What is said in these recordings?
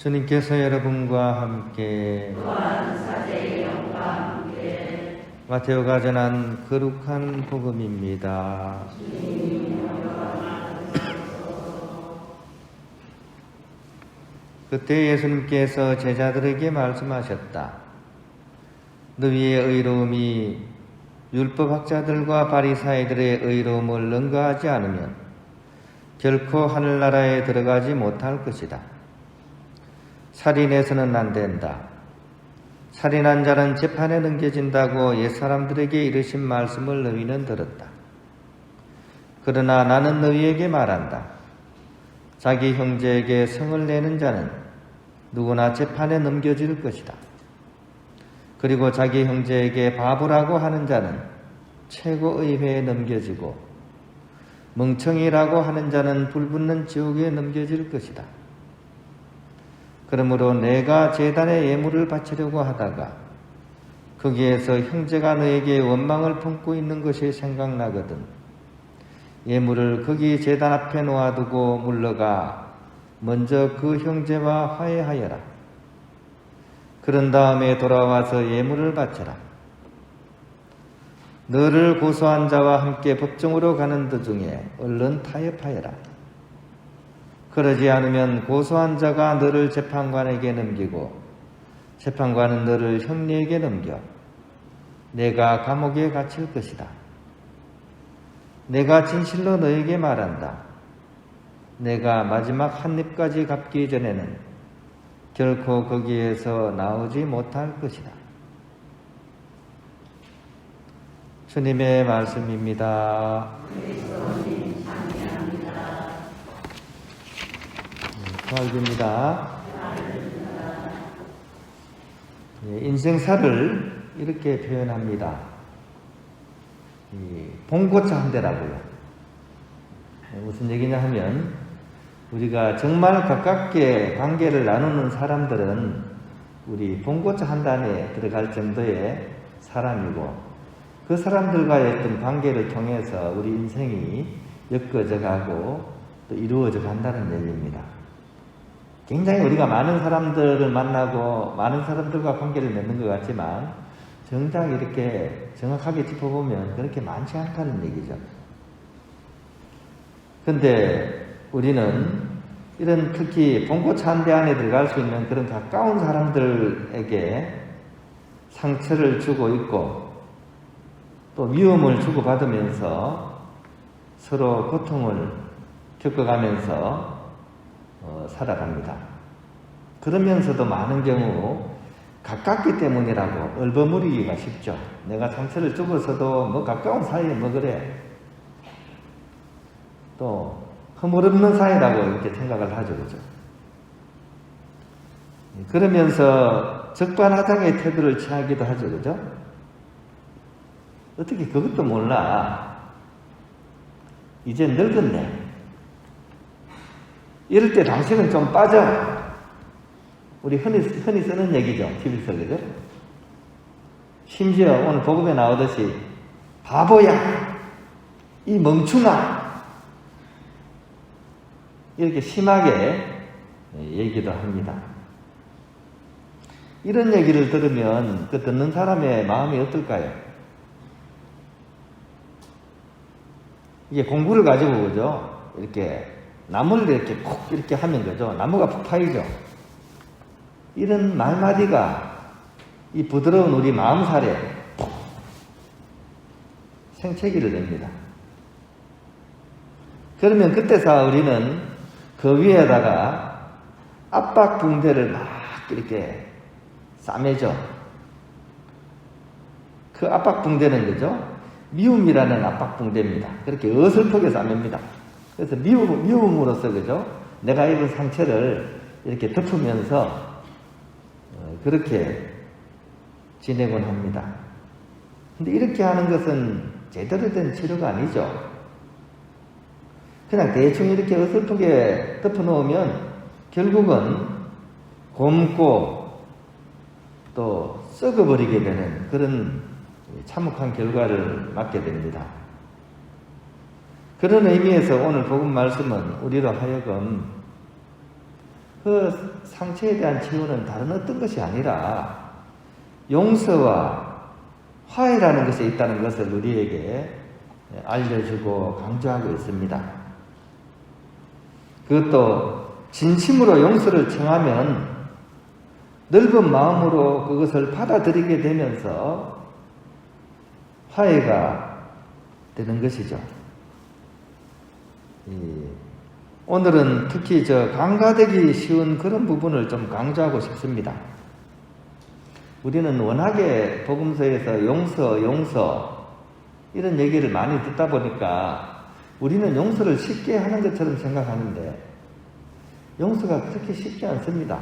주님께서 여러분과 함께 또한 사제의 영과 함께 마테오가 전한 거룩한 복음입니다. 그때 예수님께서 제자들에게 말씀하셨다. 너희의 의로움이 율법학자들과 바리사이들의 의로움을 능가하지 않으면 결코 하늘나라에 들어가지 못할 것이다. 살인해서는 안 된다. 살인한 자는 재판에 넘겨진다고 옛사람들에게 이르신 말씀을 너희는 들었다. 그러나 나는 너희에게 말한다. 자기 형제에게 성을 내는 자는 누구나 재판에 넘겨질 것이다. 그리고 자기 형제에게 바보라고 하는 자는 최고의회에 넘겨지고 멍청이라고 하는 자는 불붙는 지옥에 넘겨질 것이다. 그러므로 내가 제단에 예물을 바치려고 하다가 거기에서 형제가 너에게 원망을 품고 있는 것이 생각나거든 예물을 거기 제단 앞에 놓아두고 물러가 먼저 그 형제와 화해하여라. 그런 다음에 돌아와서 예물을 바쳐라. 너를 고소한 자와 함께 법정으로 가는 도중에 얼른 타협하여라. 그러지 않으면 고소한 자가 너를 재판관에게 넘기고 재판관은 너를 형리에게 넘겨 내가 감옥에 갇힐 것이다. 내가 진실로 너에게 말한다. 내가 마지막 한 입까지 갚기 전에는 결코 거기에서 나오지 못할 것이다. 주님의 말씀입니다. 부활입니다. 인생사를 이렇게 표현합니다. 봉고차 한 대라고요. 무슨 얘기냐 하면 우리가 정말 가깝게 관계를 나누는 사람들은 우리 봉고차 한 단에 들어갈 정도의 사람이고 그 사람들과의 어떤 관계를 통해서 우리 인생이 엮어져 가고 또 이루어져 간다는 얘기입니다. 굉장히 우리가 많은 사람들을 만나고 많은 사람들과 관계를 맺는 것 같지만 정작 이렇게 정확하게 짚어보면 그렇게 많지 않다는 얘기죠. 근데 우리는 이런 특히 봉고차 한 대 안에 들어갈 수 있는 그런 가까운 사람들에게 상처를 주고 있고 또 미움을 주고받으면서 서로 고통을 겪어가면서 살아갑니다. 그러면서도 많은 경우 가깝기 때문이라고 얼버무리기가 쉽죠. 내가 상처를 주고서도 뭐 가까운 사이에 뭐 그래. 또 허물없는 사이라고 이렇게 생각을 하죠. 그죠? 그러면서 적반하장의 태도를 취하기도 하죠. 그죠? 어떻게 그것도 몰라. 이제 늙었네. 이럴 때 당신은 좀 빠져. 우리 흔히 쓰는 얘기죠. TV에서 그죠? 심지어 오늘 복음에 나오듯이 바보야, 이 멍충아, 이렇게 심하게 얘기도 합니다. 이런 얘기를 들으면 그 듣는 사람의 마음이 어떨까요? 이게 공부를 가지고 그죠? 이렇게 나무를 이렇게 콕 이렇게 하면 그죠? 나무가 푹 파이죠? 이런 말마디가 이 부드러운 우리 마음살에 생채기를 냅니다. 그러면 그때서 우리는 그 위에다가 압박 붕대를 막 이렇게 싸매죠. 그 압박 붕대는 그죠? 미움이라는 압박 붕대입니다. 그렇게 어설프게 싸맵니다. 그래서 미움으로써 그죠? 내가 입은 상처를 이렇게 덮으면서 그렇게 지내곤 합니다. 근데 이렇게 하는 것은 제대로 된 치료가 아니죠. 그냥 대충 이렇게 어설프게 덮어놓으면 결국은 곪고 또 썩어버리게 되는 그런 참혹한 결과를 맞게 됩니다. 그런 의미에서 오늘 복음 말씀은 우리로 하여금 그 상처에 대한 치유는 다른 어떤 것이 아니라 용서와 화해라는 것에 있다는 것을 우리에게 알려주고 강조하고 있습니다. 그것도 진심으로 용서를 청하면 넓은 마음으로 그것을 받아들이게 되면서 화해가 되는 것이죠. 오늘은 특히 간과되기 쉬운 그런 부분을 좀 강조하고 싶습니다. 우리는 워낙에 복음서에서 용서 이런 얘기를 많이 듣다 보니까 우리는 용서를 쉽게 하는 것처럼 생각하는데 용서가 그렇게 쉽지 않습니다.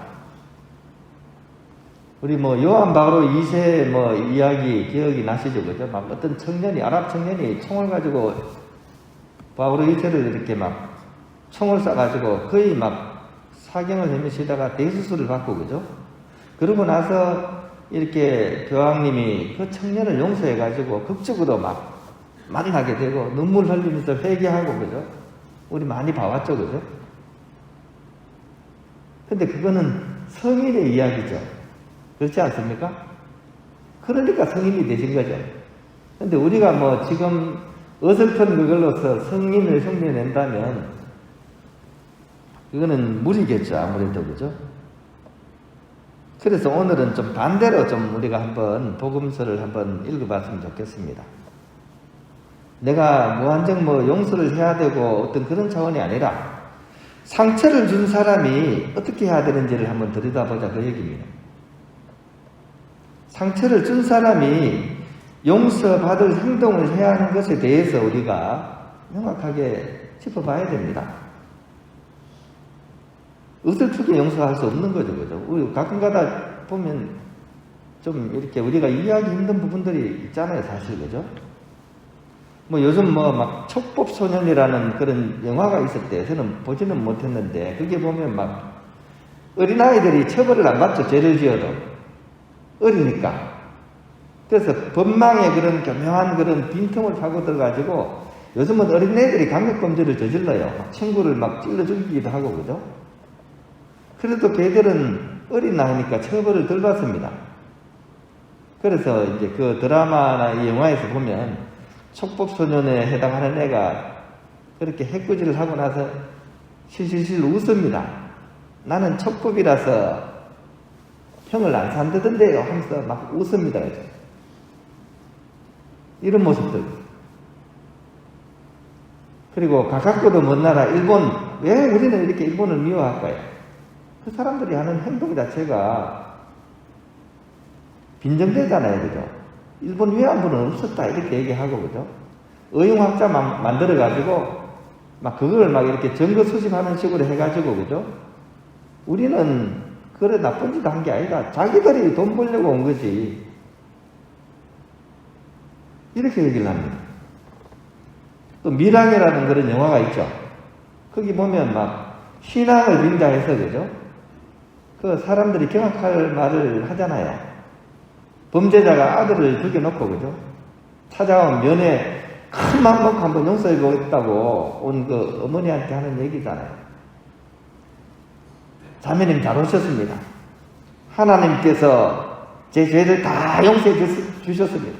우리 요한 바오로 2세 이야기 기억이 나시죠? 그죠? 막 어떤 아랍 청년이 총을 가지고 바오로 2세를 이렇게 막 총을 쏴가지고 거의 막 사경을 헤매시다가 대수술을 받고, 그죠? 그러고 나서 이렇게 교황님이 그 청년을 용서해가지고 극적으로 막 만나게 되고 눈물 흘리면서 회개하고, 그죠? 우리 많이 봐왔죠, 그죠? 근데 그거는 성인의 이야기죠. 그렇지 않습니까? 그러니까 성인이 되신 거죠. 근데 우리가 지금 어설픈 그걸로서 성인을 흉내낸다면 그거는 무리겠죠, 아무래도, 그죠? 그래서 오늘은 좀 반대로 우리가 한번 복음서를 한번 읽어봤으면 좋겠습니다. 내가 무한정 용서를 해야 되고 어떤 그런 차원이 아니라 상처를 준 사람이 어떻게 해야 되는지를 한번 들여다보자, 그 얘기입니다. 상처를 준 사람이 용서받을 행동을 해야 하는 것에 대해서 우리가 명확하게 짚어봐야 됩니다. 어설프게 용서할 수 없는 거죠, 그죠? 우리 가끔가다 보면 좀 이렇게 우리가 이해하기 힘든 부분들이 있잖아요, 사실, 그죠? 요즘 막 촉법소년이라는 그런 영화가 있었대요. 저는 보지는 못했는데, 그게 보면 막 어린아이들이 처벌을 안 받죠, 죄를 지어도. 어리니까. 그래서 법망에 그런 교묘한 그런 빈틈을 파고 들어가지고 요즘은 어린애들이 강력범죄를 저질러요. 막 친구를 막 찔러 죽이기도 하고, 그죠? 그래도 걔들은 어린 나이니까 처벌을 덜 받습니다. 그래서 이제 그 드라마나 이 영화에서 보면 촉법소년에 해당하는 애가 그렇게 해꾸지를 하고 나서 실실실 웃습니다. 나는 촉법이라서 형을 안 산다던데요 하면서 막 웃습니다. 그죠? 이런 모습들. 그리고 가깝고도 먼 나라 일본, 왜 우리는 이렇게 일본을 미워할까요? 그 사람들이 하는 행동 자체가 빈정되잖아요, 그죠? 일본 위안부는 없었다 이렇게 얘기하고, 그죠? 의용학자 만들어가지고 막 그걸 막 이렇게 증거 수집하는 식으로 해가지고, 그죠? 우리는 그래 나쁜 짓 한 게 아니다. 자기들이 돈 벌려고 온 거지. 이렇게 얘기를 합니다. 또 미랑이라는 그런 영화가 있죠. 거기 보면 막 신앙을 빈다 해서, 그죠? 그 사람들이 경악할 말을 하잖아요. 범죄자가 아들을 죽여놓고, 그죠? 찾아온 면회 큰 맘 먹고 한번 용서해보겠다고 온 그 어머니한테 하는 얘기잖아요. 자매님 잘 오셨습니다. 하나님께서 제 죄를 다 용서해 주셨습니다.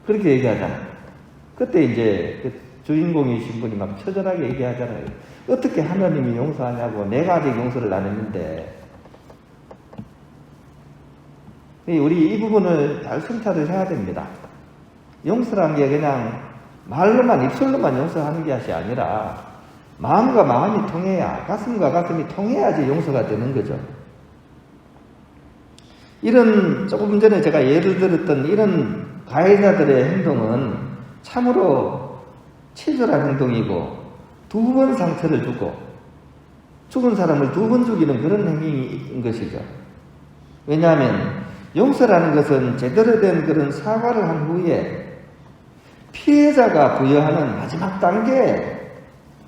그렇게 얘기하잖아요. 그때 이제 그 주인공이신 분이 막 처절하게 얘기하잖아요. 어떻게 하나님이 용서하냐고, 내가 아직 용서를 안 했는데. 우리 이 부분을 잘 성찰을 해야 됩니다. 용서란 게 그냥 말로만, 입술로만 용서하는 것이 아니라 마음과 마음이 통해야, 가슴과 가슴이 통해야지 용서가 되는 거죠. 이런 조금 전에 제가 예를 들었던 이런 가해자들의 행동은 참으로 치졸한 행동이고, 두 번 상처를 주고 죽은 사람을 두 번 죽이는 그런 행위인 것이죠. 왜냐하면 용서라는 것은 제대로 된 그런 사과를 한 후에 피해자가 부여하는 마지막 단계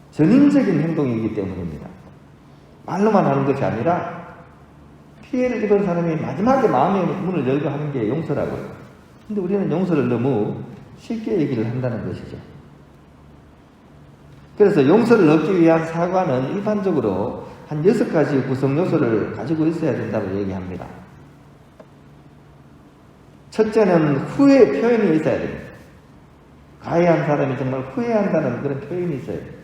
전인적인 행동이기 때문입니다. 말로만 하는 것이 아니라 피해를 입은 사람이 마지막에 마음의 문을 열고 하는 게 용서라고요. 근데 우리는 용서를 너무 쉽게 얘기를 한다는 것이죠. 그래서 용서를 얻기 위한 사과는 일반적으로 한 6가지 구성 요소를 가지고 있어야 된다고 얘기합니다. 첫째는 후회 표현이 있어야 됩니다. 가해한 사람이 정말 후회한다는 그런 표현이 있어야 됩니다.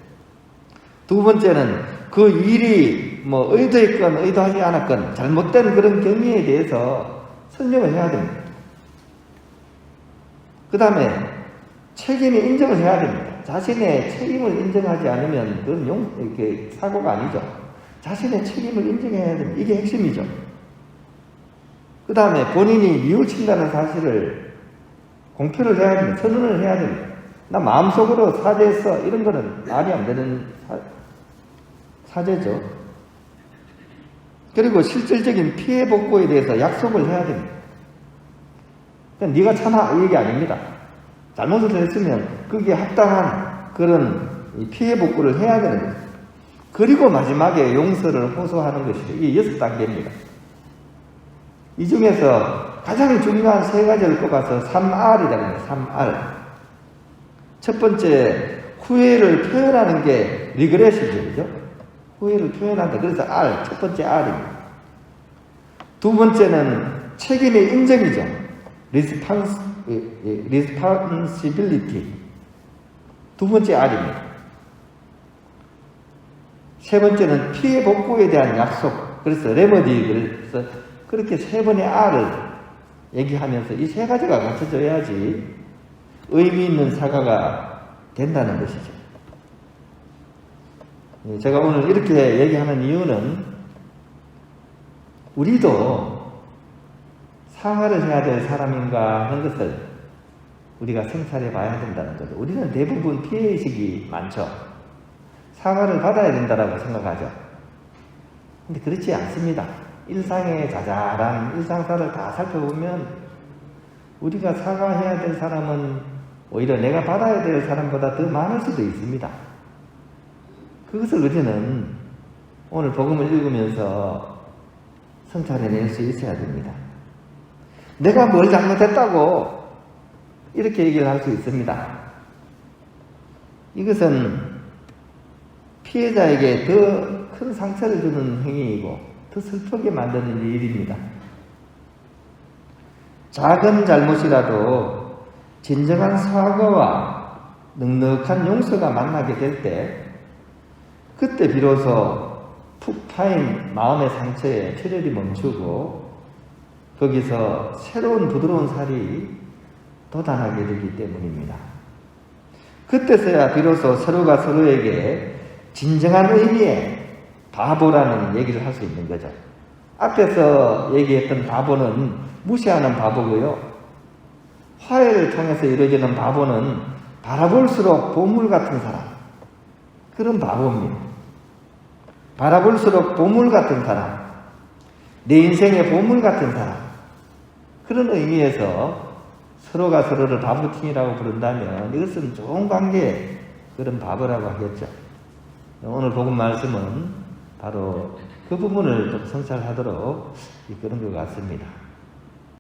두 번째는 그 일이 뭐 의도했건 의도하지 않았건 잘못된 그런 경위에 대해서 설명을 해야 됩니다. 그 다음에 책임이 인정을 해야 됩니다. 자신의 책임을 인정하지 않으면 그건 이렇게 사고가 아니죠. 자신의 책임을 인정해야 됩니다. 이게 핵심이죠. 그 다음에 본인이 뉘우친다는 사실을 공표를 해야 됩니다. 선언을 해야 됩니다. 나 마음속으로 사죄했어. 이런 거는 말이 안 되는 사죄죠. 그리고 실질적인 피해 복구에 대해서 약속을 해야 됩니다. 그러니까 네가 참아 이 얘기 아닙니다. 잘못을 했으면 그게 합당한 그런 피해 복구를 해야 되는 거죠. 그리고 마지막에 용서를 호소하는 것이 이 6단계입니다. 이 중에서 가장 중요한 3가지를 꼽아서 3R이라고 합니다. 3R. 첫 번째, 후회를 표현하는 게 리그레시죠. 후회를 표현한다. 그래서 R, 첫 번째 R입니다. 두 번째는 책임의 인정이죠. responsibility. 두 번째 R입니다. 세 번째는 피해 복구에 대한 약속. 그래서 remedy. 그래서 그렇게 3번의 R을 얘기하면서 이 3가지가 갖춰져야지 의미 있는 사과가 된다는 것이죠. 제가 오늘 이렇게 얘기하는 이유는 우리도 사과를 해야 될 사람인가 하는 것을 우리가 생찰해 봐야 된다는 거죠. 우리는 대부분 피해의식이 많죠. 사과를 받아야 된다고 생각하죠. 근데 그렇지 않습니다. 일상의 자잘한 일상사를 다 살펴보면 우리가 사과해야 될 사람은 오히려 내가 받아야 될 사람보다 더 많을 수도 있습니다. 그것을 우리는 오늘 복음을 읽으면서 성찰해낼 수 있어야 됩니다. 내가 뭘 잘못했다고 이렇게 얘기를 할 수 있습니다. 이것은 피해자에게 더 큰 상처를 주는 행위이고 더 슬프게 만드는 일입니다. 작은 잘못이라도 진정한 사과와 넉넉한 용서가 만나게 될 때 그때 비로소 푹 파인 마음의 상처에 출혈이 멈추고 거기서 새로운 부드러운 살이 돋아나게 되기 때문입니다. 그때서야 비로소 서로가 서로에게 진정한 의미의 바보라는 얘기를 할 수 있는 거죠. 앞에서 얘기했던 바보는 무시하는 바보고요. 화해를 통해서 이루어지는 바보는 바라볼수록 보물 같은 사람. 그런 바보입니다. 바라볼수록 보물 같은 사람. 내 인생의 보물 같은 사람. 그런 의미에서 서로가 서로를 바보팅이라고 부른다면 이것은 좋은 관계의 그런 바보라고 하겠죠. 오늘 복음 말씀은 바로 그 부분을 좀 성찰하도록 이끄는 것 같습니다.